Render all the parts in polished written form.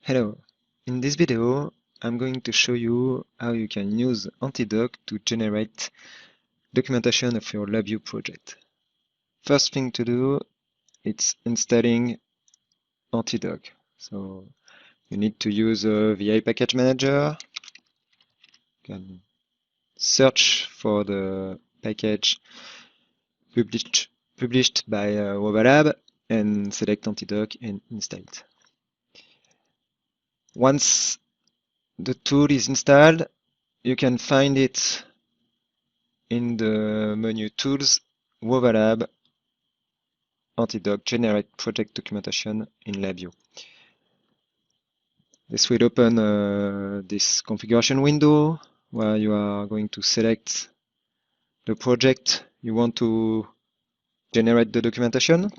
Hello, in this video I'm going to show you how you can use Antidoc to generate documentation of your LabVIEW project. First thing to do, it's installing Antidoc. So you need to use a VI package manager. You can search for the package published by Lab and select Antidoc and install it. Once the tool is installed, you can find it in the menu Tools, Lab, Antidoc, Generate Project Documentation in LabVIEW. This will open this configuration window where you are going to select the project you want to generate the documentation,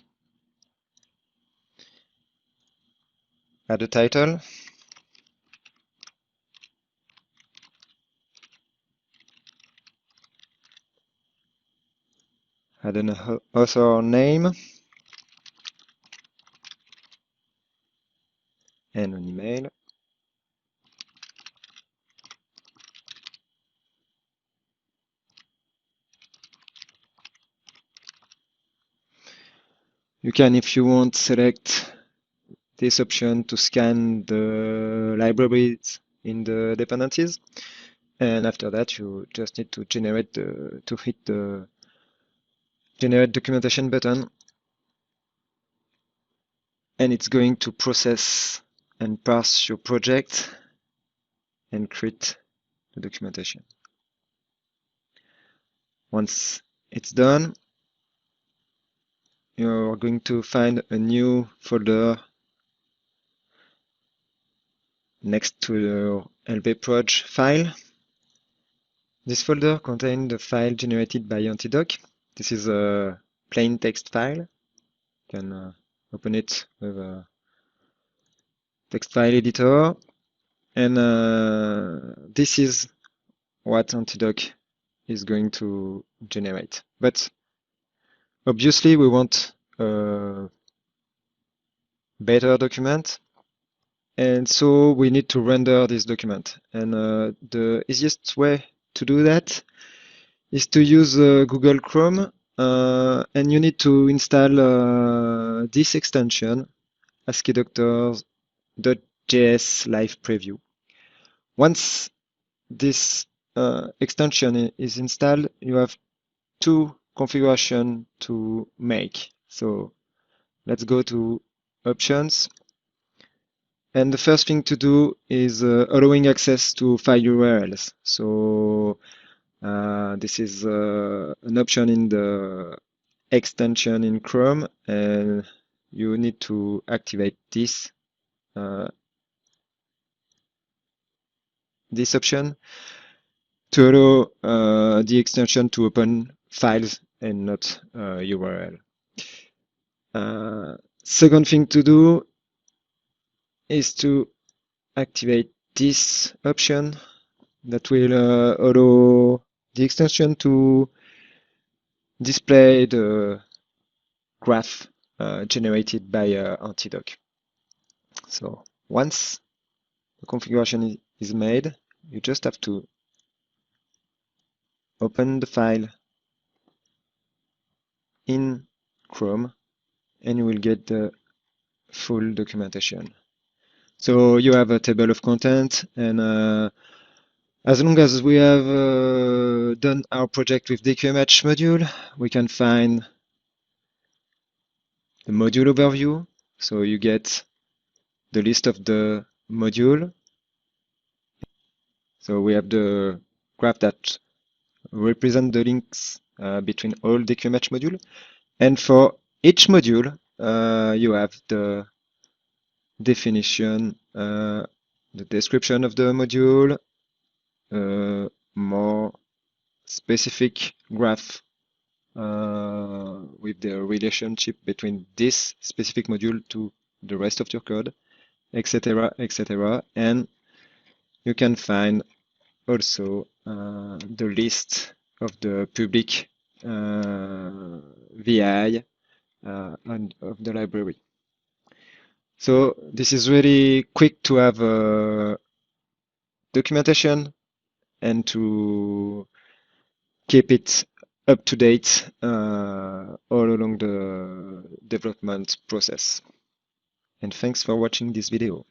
add a title, add an author name, and an email. You can, if you want, select this option to scan the libraries in the dependencies. And after that, you just need to hit the generate documentation button, and it's going to process and parse your project and create the documentation. Once it's done, you're going to find a new folder next to your LabVIEW file. This folder contains the file generated by Antidoc. This is a plain text file. You can open it with a text file editor. And this is what Antidoc is going to generate. But obviously we want a better document, and so we need to render this document. And the easiest way to do that is to use Google Chrome, and you need to install this extension, ASCIIDoctors.js Live Preview. Once this extension is installed, you have two configurations to make. So let's go to Options. And the first thing to do is allowing access to file URLs. So this is an option in the extension in Chrome, and you need to activate this option to allow the extension to open files and not URL. Second thing to do is to activate this option that will allow the extension to display the graph generated by Antidoc. So once the configuration is made, you just have to open the file in Chrome and you will get the full documentation. So you have a table of content, and as long as we have done our project with DQMH module, we can find the module overview. So you get the list of the module. So we have the graph that represents the links between all DQMH module. And for each module, you have the definition, the description of the module, more specific graph with the relationship between this specific module to the rest of your code, etc., etc. And you can find also the list of the public VI and of the library. So this is really quick to have documentation and to keep it up to date all along the development process. And thanks for watching this video.